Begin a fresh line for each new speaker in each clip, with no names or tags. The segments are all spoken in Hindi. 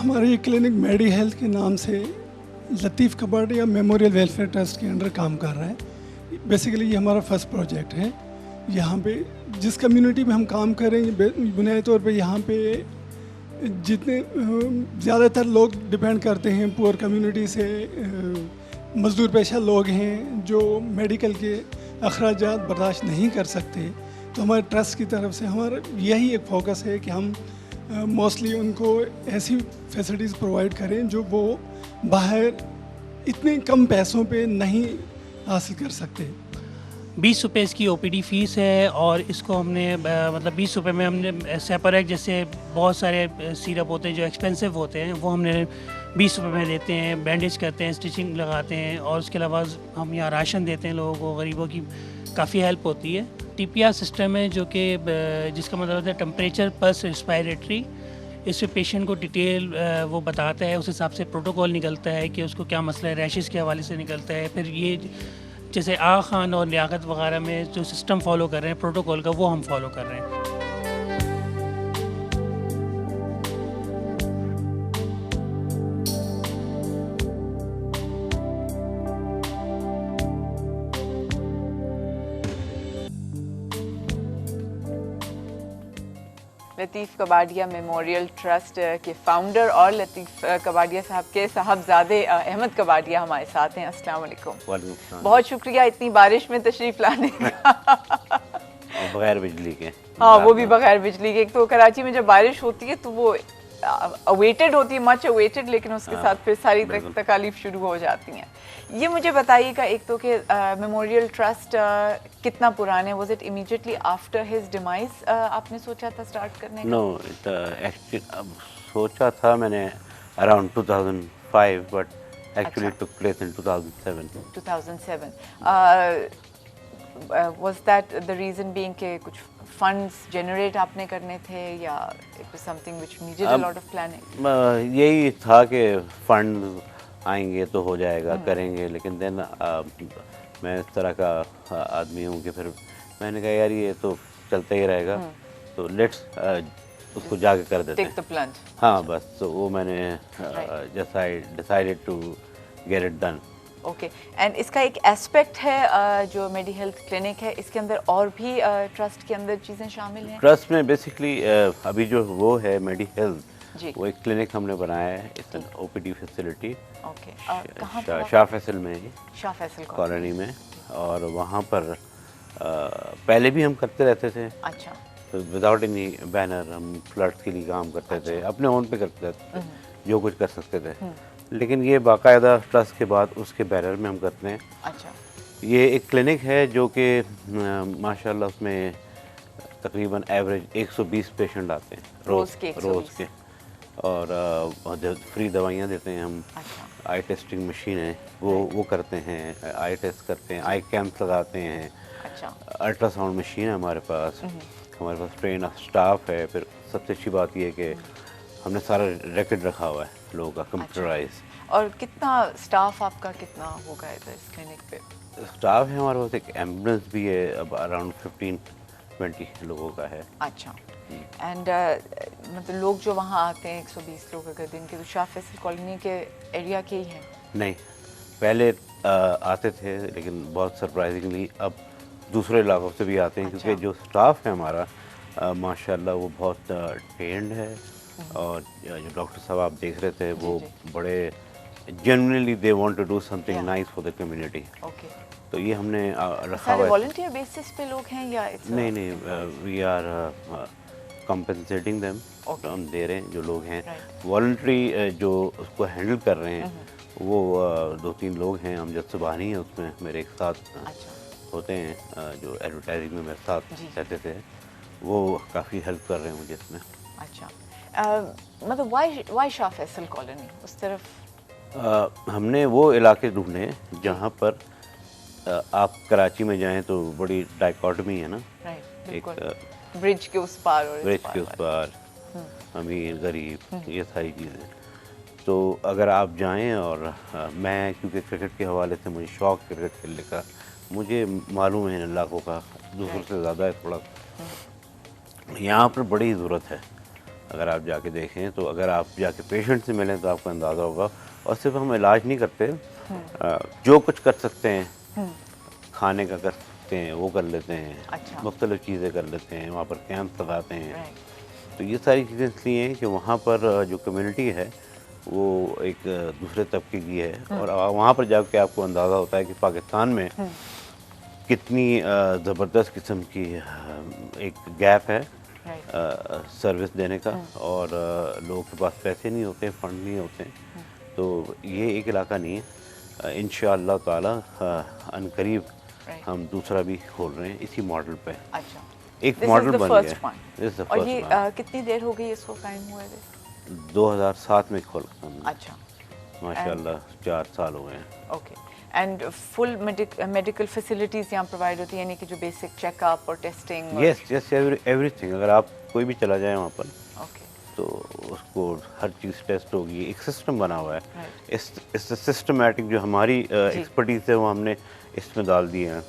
हमारा ये क्लिनिक मेडी हेल्थ के नाम से लतीफ़ कबाड़िया मेमोरियल वेलफेयर ट्रस्ट के अंडर काम कर रहा है। बेसिकली ये हमारा फर्स्ट प्रोजेक्ट है। यहाँ पे जिस कम्युनिटी में हम काम कर रहे हैं, बुनियादी तौर पे यहाँ पे जितने ज़्यादातर लोग डिपेंड करते हैं पुअर कम्युनिटी से, मज़दूर पेशा लोग हैं जो मेडिकल के अखराजात बर्दाश्त नहीं कर सकते। तो हमारे ट्रस्ट की तरफ से हमारा यही एक फोकस है कि हम मोस्टली उनको ऐसी फैसिलिटीज़ प्रोवाइड करें जो वो बाहर इतने कम पैसों पे नहीं हासिल कर सकते।
20 रुपये इसकी OPD फ़ीस है और इसको हमने मतलब 20 रुपये में हमने सेपरेट जैसे बहुत सारे सिरप होते हैं जो एक्सपेंसिव होते हैं वो हमने 20 रुपये में देते हैं, बैंडेज करते हैं, स्टिचिंग लगाते हैं और उसके अलावा हम यहाँ राशन देते हैं लोगों को, गरीबों की काफ़ी हेल्प होती है। TPR सिस्टम है जो कि जिसका मतलब होता है टेम्परेचर पल्स रेस्पिरेटरी। इसमें पेशेंट को डिटेल वो बताता है, उस हिसाब से प्रोटोकॉल निकलता है कि उसको क्या मसला है, रैशेस के हवाले से निकलता है। फिर ये जैसे आगा खान और लियाकत वगैरह में जो सिस्टम फॉलो कर रहे हैं प्रोटोकॉल का, वो हम फॉलो कर रहे हैं।
लतीफ़ कबाड़िया मेमोरियल ट्रस्ट के फाउंडर और लतीफ़ कबाड़िया साहब के साहबजादे अहमद कबाड़िया हमारे साथ हैं। अस्सलाम वालेकुम। बहुत शुक्रिया इतनी बारिश में तशरीफ़ लाने का।
बगैर बिजली के।
हाँ, वो भी बगैर बिजली के। एक तो कराची में जब बारिश होती है तो वो अवेटेड होती है, मच अवेटेड, लेकिन उसके साथ फिर सारी तकालीफ शुरू हो जाती हैं। ये मुझे बताइएगा एक तो कि मेमोरियल ट्रस्ट कितना पुराना है? Was it immediately after his demise आपने सोचा था स्टार्ट करने का?
नो, एक्चुअली सोचा था मैंने around 2005 but actually took place in 2007।
2007 was that the reason being कि कुछ फंड्स जनरेट आपने करने थे या it was something which needed a lot of planning?
यही था कि फंड आएंगे तो हो जाएगा, करेंगे, लेकिन देन मैं इस तरह का आदमी हूँ कि फिर मैंने कहा यार ये तो चलता ही रहेगा, तो लेट्स उसको जाके कर देते हैं।
Take the plunge.
हाँ बस, तो वो मैंने decided to get it done.
Okay, and इसका एक एस्पेक्ट है जो मेडी हेल्थ क्लिनिक है, इसके अंदर और भी ट्रस्ट के अंदर चीज़ें शामिल हैं?
ट्रस्ट में बेसिकली अभी जो वो है मेडी हेल्थ,
जी,
वो एक क्लिनिक हमने बनाया है, इट्स OPD फैसिलिटी।
ओके, कहाँ पर?
शाह फैसल में ही,
शाह फैसल
कॉलोनी में। और वहाँ पर पहले भी हम करते रहते थे।
अच्छा।
तो विदाउट एनी बैनर हम फ्लड्स के लिए काम करते थे, अपने ओन पे करते थे, जो कुछ कर सकते थे। लेकिन ये बाकायदा ट्रस्ट के बाद उसके बैनर में हम करते हैं।
अच्छा।
ये एक क्लिनिक है जो कि माशाल्लाह उसमें तकरीबन एवरेज 120 पेशेंट आते हैं रोज़ के। और फ्री दवाइयाँ देते हैं हम।
अच्छा।
आई टेस्टिंग मशीन है, वो करते हैं, आई टेस्ट करते हैं, आई कैंप लगाते हैं।
अच्छा।
अल्ट्रासाउंड मशीन है हमारे पास ट्रेन स्टाफ है। फिर सबसे अच्छी बात यह है कि हमने सारा रिकॉर्ड रखा हुआ है लोगों का, कंप्यूटराइज।
और कितना स्टाफ आपका कितना होगा इधर इस क्लिनिक पे?
स्टाफ है हमारे पास, एक एम्बुलेंस भी है, अब अराउंड 15-20 लोगों का है।
अच्छा। एंड मतलब लोग जो वहाँ आते हैं 120 लोग अगर दिन के, तो शाह फैसल कॉलोनी के एरिया के ही हैं? नहीं,
पहले आते थे, लेकिन बहुत सरप्राइजिंगली अब दूसरे इलाकों से भी आते हैं।
अच्छा।
क्योंकि जो स्टाफ है हमारा माशाल्लाह वो बहुत ट्रेंड है। और जो डॉक्टर साहब आप देख रहे थे वो बड़े genuinely they want to do something nice for the community.
Okay,
तो ये हमने रखा हुआ है।
वॉलंटियर बेसिस पे लोग हैं या
नहीं, वी आर कंपनसेटिंग देम, हम दे रहे हैं जो लोग हैं। वॉलंटरी जो उसको हैंडल कर रहे हैं वो 2-3 लोग हैं। हम जब सुबहानी है उसमें मेरे एक साथ होते हैं जो एडवर्टाइजिंग में मेरे साथ रहते थे, वो काफ़ी हेल्प कर रहे हैं मुझे इसमें।
अच्छा, मतलब वाई शाह फैसल कॉलोनी उस तरफ?
हमने वो इलाके ढूंढे जहाँ पर आप कराची में जाएं तो बड़ी डाइकोटमी है ना,
एक ब्रिज के उस पार और
ब्रिज के उस पार, अमीर गरीब, ये सारी चीज़ें। तो अगर आप जाएं और मैं क्योंकि क्रिकेट के हवाले से मुझे शौक़ क्रिकेट खेलने का, मुझे मालूम है इन इलाकों का दूसरों से ज़्यादा है थोड़ा। यहाँ पर बड़ी ज़रूरत है अगर आप जाके देखें तो, अगर आप जाके पेशेंट से मिलें तो आपको अंदाज़ा होगा। और सिर्फ हम इलाज नहीं करते, जो कुछ कर सकते हैं, खाने का कर सकते हैं वो कर लेते हैं।
अच्छा।
मुख्तलिफ़ चीज़ें कर लेते हैं, वहाँ पर कैंप लगाते हैं।
राइट।
तो ये सारी चीज़ें इसलिए हैं कि वहाँ पर जो कम्युनिटी है वो एक दूसरे तबके की है, और वहाँ पर जाके आपको अंदाज़ा होता है कि पाकिस्तान में कितनी ज़बरदस्त किस्म की एक गैप है सर्विस देने का, और लोगों के पास पैसे नहीं होते, फंड नहीं होते। तो ये एक इलाका नहीं है। इंशाअल्लाह ताला अनकरीब हम दूसरा भी खोल रहे हैं इसी मॉडल पे।
अच्छा,
एक मॉडल बन गया। This is the
और
first
ये
one.
कितनी देर हो गई इसको कायम हुए थे?
2007 में खोला हमने।
अच्छा।
माशाल्लाह 4 साल हो गए हैं।
Okay. And full medical facilities यहाँ प्रोवाइड होती है, यानी कि जो बेसिक चेकअप और टेस्टिंग?
Yes yes, everything. अगर आप कोई भी चला जाए वहाँ पर
ओके।
तो उसको हर चीज़ टेस्ट होगी। एक सिस्टम बना हुआ है।
Right.
इस सिस्टमेटिक जो हमारी एक्सपर्टीज है वो हमने इसमें डाल दिए हैं।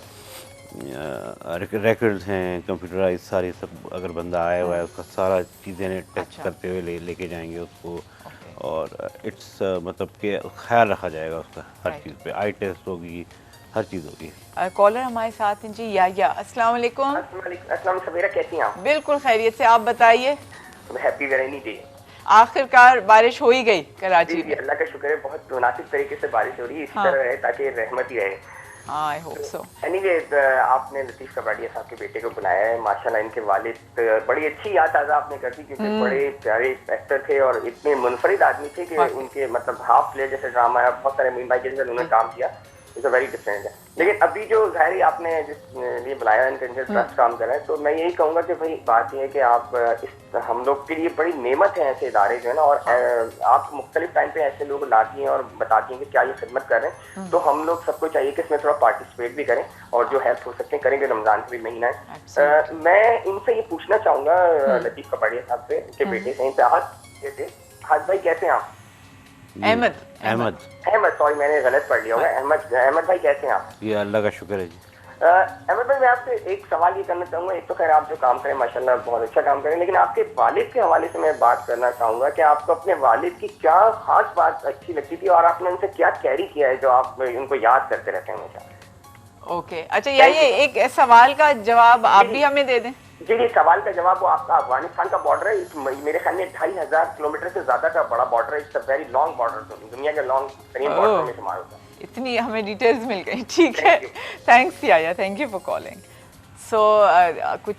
रिकॉर्ड्स हैं कंप्यूटराइज सारी, सब अगर बंदा आया हुआ है उसका सारा चीज़ें टेस्ट
अच्छा।
करते हुए लेके जाएंगे उसको।
Okay.
और इट्स मतलब कि ख्याल रखा जाएगा उसका हर
Right.
चीज़ पे। आई टेस्ट होगी, हर चीज़ होगी।
कॉलर हमारे साथ हैं जी, या अस्सलाम वालेकुम।
अस्सलाम सबेरा, कैसी हैं आप?
बिल्कुल खैरियत से, आप बताइए।
Happy very rainy day.
आखिरकार बारिश हो ही गई कराची
जी
में।
अल्लाह का शुक्र है, बहुत मुनासिब तरीके से बारिश हो रही है। इसी
हाँ।
तरह रहे ताकि रहमत ही रहे।
I hope so.
एनीवे, आपने लतीफ़ कबाड़िया साहब के बेटे को बुलाया है। माशाल्लाह इनके वालिद बड़ी अच्छी याद ताज़ा आपने कर दी, क्योंकि बड़े प्यारे एक्टर थे और इतने मुनफरिद आदमी थे कि उनके मतलब हाफ प्ले जैसे ड्रामा है, बहुत सारे मीन भाई के जैसे उन्होंने काम किया, इट्स वेरी डिफरेंट है। लेकिन अभी जो ज़ाहिर आपने जिस लिए बुलाया है, इनके ट्रस्ट काम कर रहे हैं, तो मैं यही कहूँगा कि भाई बात यह है कि आप हम लोग के लिए बड़ी नेमत है ऐसे इदारे जो है ना, और आप मुख्तलिफ टाइम पे ऐसे लोग लाती हैं और बताती हैं कि क्या ये खिदमत कर रहे हैं। तो हम लोग सबको चाहिए कि इसमें थोड़ा पार्टिसिपेट भी करें और जो हेल्प हो सकते हैं करेंगे। रमज़ान का भी महीना है। मैं इनसे ये पूछना चाहूँगा लतीफ़ कबाड़िया साहब से, इनके बेटे से, इनसे हाज भाई कैसे हैं आप? अहमद, सॉरी मैंने गलत पढ़ लिया होगा। अहमद भाई कैसे हैं आप?
ये अल्लाह का शुक्र है जी।
अहमद भाई, मैं आपसे एक सवाल ये करना चाहूँगा। एक तो खैर आप जो काम करें माशाल्लाह बहुत अच्छा काम करें, लेकिन आपके वालिद के हवाले से मैं बात करना चाहूँगा कि आपको अपने वालिद की क्या खास बात अच्छी लगती थी और आपने उनसे क्या कैरी किया है जो आप उनको याद करते रहते हैं हमेशा?
ओके, अच्छा, ये एक सवाल का जवाब आप भी हमें दे दें।
जी, ये सवाल का जवाब, वो आपका अफगानिस्तान का बॉर्डर है। मेरे ख्याल में 2500 किलोमीटर से ज्यादा का बड़ा बॉर्डर है। It's a very long border, दुनिया के लॉन्ग तरीन बॉर्डर में शुमार होता है।
इतनी हमें डिटेल्स मिल गई, ठीक है। थैंक्स याया, thank you for calling. So कुछ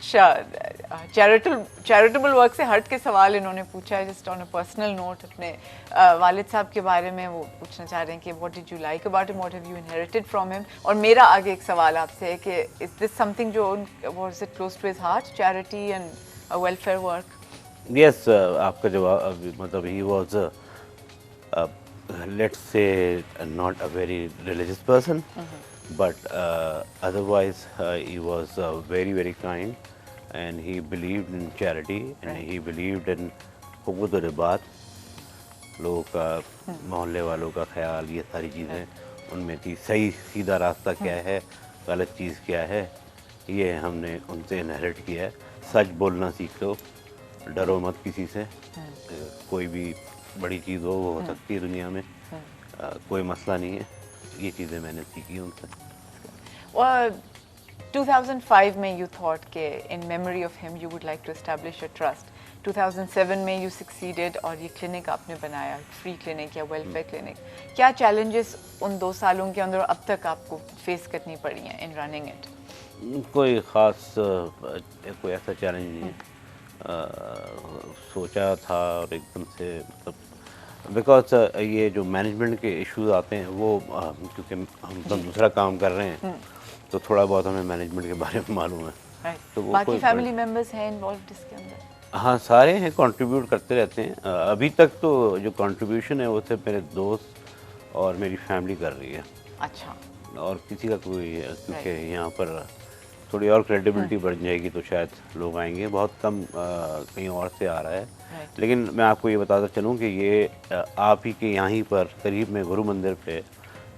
चैरिटेबल वर्क से हट के सवाल इन्होंने पूछा है, just on a personal note. अपने वालिद साहब के बारे में वो पूछना चाह रहे हैं कि what did you like about him, what have you inherited from him. और मेरा आगे एक सवाल आपसे है कि इज दिस समथिंग जो was it close to his heart, charity and welfare work?
Yes, आपका जवाब मतलब ही was let's say not a very religious person, but otherwise he was very kind, and he believed in charity, and he believed in हुकूक़ रिबात, लोगों का, मोहल्ले वालों का ख्याल, ये सारी चीज़ें उनमें थी। सही सीधा रास्ता क्या है, गलत चीज़ क्या है, ये हमने उनसे इनहेरिट किया है। सच बोलना सीख लो, डरो मत किसी से। कोई भी बड़ी चीज़ वो हो सकती है दुनिया में, कोई मसला नहीं है। ये चीज़ें मैंने सीखी उनसे।
2005 में यू थॉट के in memory of him you would like to establish a trust. 2007 में यू सक्सीडेड और ये क्लिनिक आपने बनाया, फ्री क्लिनिक या वेलफेयर क्लिनिक। क्या चैलेंजेस उन 2 सालों के अंदर अब तक आपको फेस करनी पड़ी हैं इन रनिंग इट?
कोई ख़ास कोई ऐसा चैलेंज नहीं है। सोचा था और एकदम से मतलब बिकॉज ये जो मैनेजमेंट के इश्यूज आते हैं वो क्योंकि हम सब दूसरा काम कर रहे हैं तो थोड़ा बहुत हमें मैनेजमेंट के बारे में मालूम है। तो वो
बाकी फैमिली मेंबर्स हैं इन्वॉल्वड इसके अंदर?
हाँ, सारे हैं, कंट्रीब्यूट करते रहते हैं। अभी तक तो जो कंट्रीब्यूशन है वो सिर्फ मेरे दोस्त और मेरी फैमिली कर रही है।
अच्छा।
और किसी का कोई, क्योंकि यहाँ पर थोड़ी और क्रेडिबिलिटी बढ़ जाएगी तो शायद लोग आएंगे। बहुत कम कहीं और से आ रहा है। लेकिन मैं आपको ये बताता चलूँ कि ये आप ही के यहाँ ही पर करीब में गुरु मंदिर पे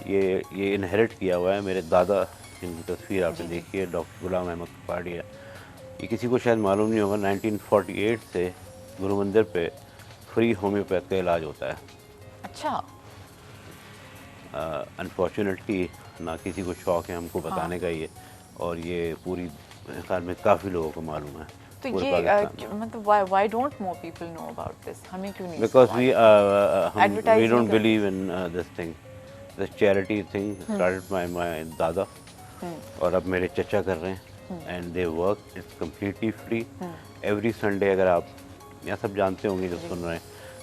ये इनहेरिट किया हुआ है। मेरे दादा, जिनकी तस्वीर आपने देखी है, डॉक्टर गुलाम अहमद कबाड़िया। ये किसी को शायद मालूम नहीं होगा, 1948 से गुरु मंदिर पे फ्री होम्योपैथ का इलाज होता है।
अच्छा।
अनफॉर्चुनेटली ना किसी को शौक है हमको बताने का ये, और ये पूरी ख्याल में काफ़ी लोगों को मालूम है।
तो
पूरे
ये
पाकिस्तान में।
मतलब why don't more people know about this? हमें क्यों नहीं
Because
पता?
we
Advertise
don't
नहीं
believe in this thing, this charity thing started by my दादा, और अब मेरे चचा कर रहे हैं, and they work, it's completely free. Every Sunday अगर आप, यहाँ सब जानते होंगे जो सुन रहे हैं,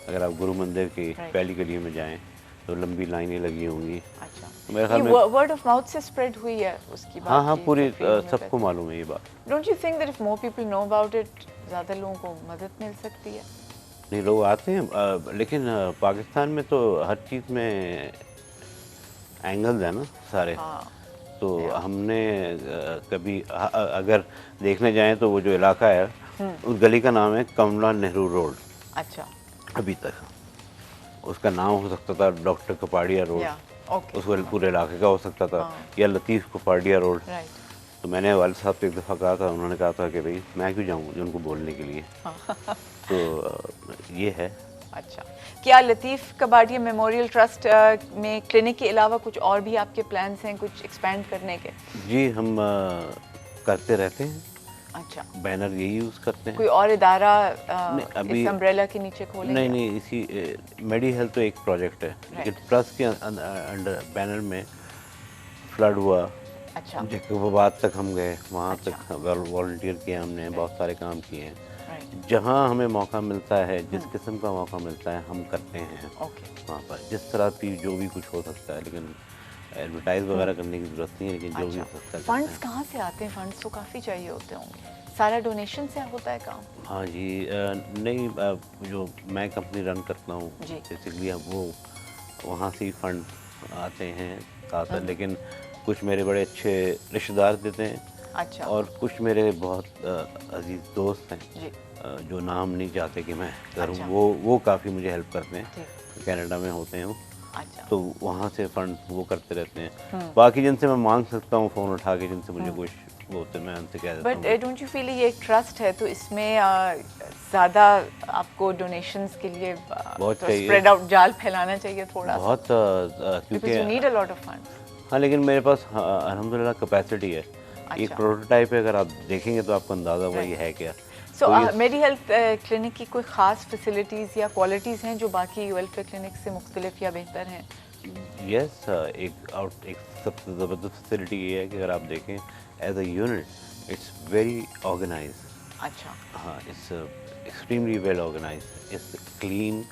अगर आप गुरु मंदिर की पहली गली में जाएं तो लंबी लाइनें लगी होंगी।
अच्छा।
तो मेरे ख्याल में
वर्ड ऑफ माउथ से स्प्रेड हुई है उसकी बात।
हाँ, पूरी सबको मालूम है ये बात।
Don't you think that if more people know about it, ज़्यादा लोगों को मदद मिल सकती है?
नहीं, लोग आते हैं, लेकिन पाकिस्तान में तो हर चीज़ में एंगल्स है ना सारे।
हाँ।
तो हमने कभी अगर देखने जाएं तो वो जो इलाका है उस गली का नाम है कमला नेहरू रोड।
अच्छा।
अभी तक उसका नाम हो सकता था डॉक्टर कपाड़िया रोड,
ओके।
उसको पूरे इलाके का हो सकता था, या लतीफ़ कपाड़िया रोड।
राइट।
तो मैंने वालिद साहब से एक दफ़ा कहा था, उन्होंने कहा था कि भाई मैं क्यों जाऊँ उनको बोलने के लिए। तो ये है।
अच्छा, क्या लतीफ़ कबाड़िया मेमोरियल ट्रस्ट में क्लिनिक के अलावा कुछ और भी आपके प्लान्स हैं, कुछ एक्सपेंड करने के?
जी, हम करते रहते हैं।
अच्छा।
बैनर यही यूज़ करते हैं।
कोई और इदारा
अभी
इस अम्ब्रेला के नीचे खोलेंगे?
नहीं, इसी मेडी हेल्थ तो एक प्रोजेक्ट है, लेकिन ट्रस्ट के अंडर बैनर में फ्लड हुआ।
अच्छा।
जैकबाबाद तक हम गए, वहाँ
अच्छा।
तक वॉलंटियर किया हमने, बहुत सारे काम किए हैं। जहाँ हमें मौका मिलता है, जिस किस्म का मौका मिलता है हम करते हैं वहाँ पर, जिस तरह की जो भी कुछ हो सकता है, लेकिन एडवर्टाइज वगैरह करने की जरूरत नहीं है, लेकिन जो भी हो सकता है।
फंड्स कहाँ से आते हैं? फंड्स तो काफ़ी चाहिए होते होंगे, सारा डोनेशन से होता है काम?
हाँ जी, नहीं, जो मैं कंपनी रन करता हूँ बेसिकली, अब वो वहाँ से ही फंड आते हैं साथ, लेकिन कुछ मेरे बड़े अच्छे रिश्तेदार देते हैं।
अच्छा।
और कुछ मेरे बहुत अजीज दोस्त हैं
जी।
जो नाम नहीं चाहते कि मैं करूँ।
अच्छा।
वो काफ़ी मुझे हेल्प करते हैं, कनाडा में होते हैं वो।
अच्छा।
तो वहाँ से फंड वो करते रहते हैं। बाकी जिनसे मैं मांग सकता हूँ फ़ोन उठा के, जिनसे मुझे कुछ वो होते, मैं उनसे कह देता हूँ।
बट डोंट यू फील ये एक ट्रस्ट है, तो इसमें ज़्यादा आपको डोनेशंस के लिए
बहुत चाहिए,
स्प्रेड आउट जाल फैलाना चाहिए थोड़ा
बहुत,
क्योंकि you need a lot of funds.
हाँ, लेकिन मेरे पास अल्हम्दुलिल्लाह कैपेसिटी है। एक प्रोटोटाइप है, अगर आप देखेंगे तो आपको अंदाज़ा वही है क्या।
सो मेडी हेल्थ क्लिनिक की कोई ख़ास फैसिलिटीज़ या क्वालिटीज़ हैं जो बाकी वेलफेयर क्लिनिक से मुख्तलिफ या बेहतर हैं?
यस, एक सबसे ज़बरदस्त फैसिलिटी ये है कि अगर आप देखें as a unit it's very organise.
अच्छा।
हाँ, it's extremely well organise, it's clean,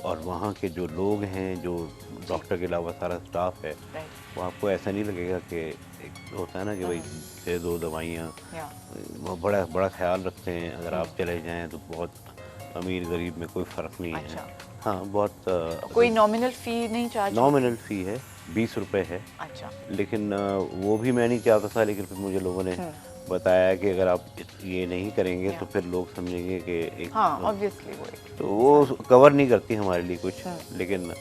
और वहाँ के जो लोग हैं, जो डॉक्टर के अलावा सारा स्टाफ है, वो आपको ऐसा नहीं लगेगा कि एक होता है ना कि भाई दे दो दवाइयाँ, वो बड़ा ख्याल रखते हैं। अगर आप चले जाएं तो बहुत अमीर गरीब में कोई फ़र्क नहीं है। हाँ, बहुत
कोई नॉमिनल फ़ी नहीं चार्ज?
नॉमिनल फ़ी है, 20 रुपये है।
अच्छा।
लेकिन वो भी मैं नहीं चाहता था, लेकिन फिर मुझे लोगों ने बताया कि अगर आप ये नहीं करेंगे तो फिर लोग समझेंगे कि एक,
हाँ, ऑब्वियसली
तो वो कवर नहीं करती हमारे लिए कुछ, लेकिन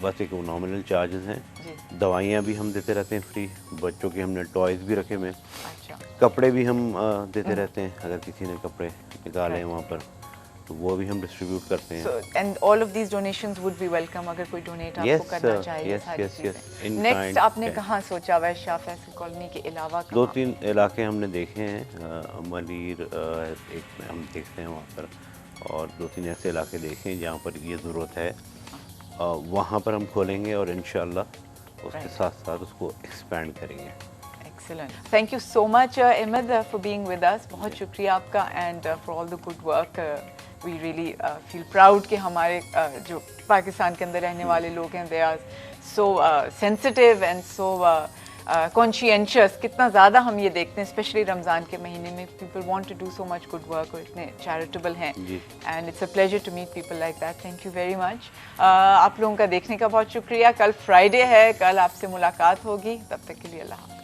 बस एक नॉमिनल चार्जेस हैं। दवाइयाँ भी हम देते रहते हैं फ्री, बच्चों के हमने टॉयज़ भी रखे हुए, कपड़े भी हम देते रहते हैं, अगर किसी ने कपड़े निकाले वहाँ पर तो वो भी हम डिस्ट्रीब्यूट करते हैं।
And all of these donations would be welcome अगर कोई डोनेट आपको करना चाहे। नेक्स्ट आपने कहाँ सोचा हुआ है शाह फैसल कॉलोनी के अलावा?
2-3 इलाके हमने देखे हैं, मलीर एक हम देखते हैं वहाँ पर, और 2-3 ऐसे इलाके देखे हैं जहाँ पर ये ज़रूरत है, वहाँ पर हम खोलेंगे और इंशाअल्लाह उसके साथ साथ उसको एक्सपेंड करेंगे।
Excellent. Thank you so much, Ahmed, for being with us. बहुत शुक्रिया आपका, and for all the good work. We really feel proud कि हमारे जो पाकिस्तान के अंदर रहने वाले लोग हैं, they are so sensitive and so conscientious. कितना ज़्यादा हम ये देखते हैं, especially रमज़ान के महीने में, people want to do so much good work और इतने charitable हैं, and it's a pleasure to meet people like that. Thank you very much. आप लोगों का देखने का बहुत शुक्रिया। कल फ्राइडे है, कल आपसे मुलाकात होगी, तब तक के लिए अल्लाह हाफ़िज़।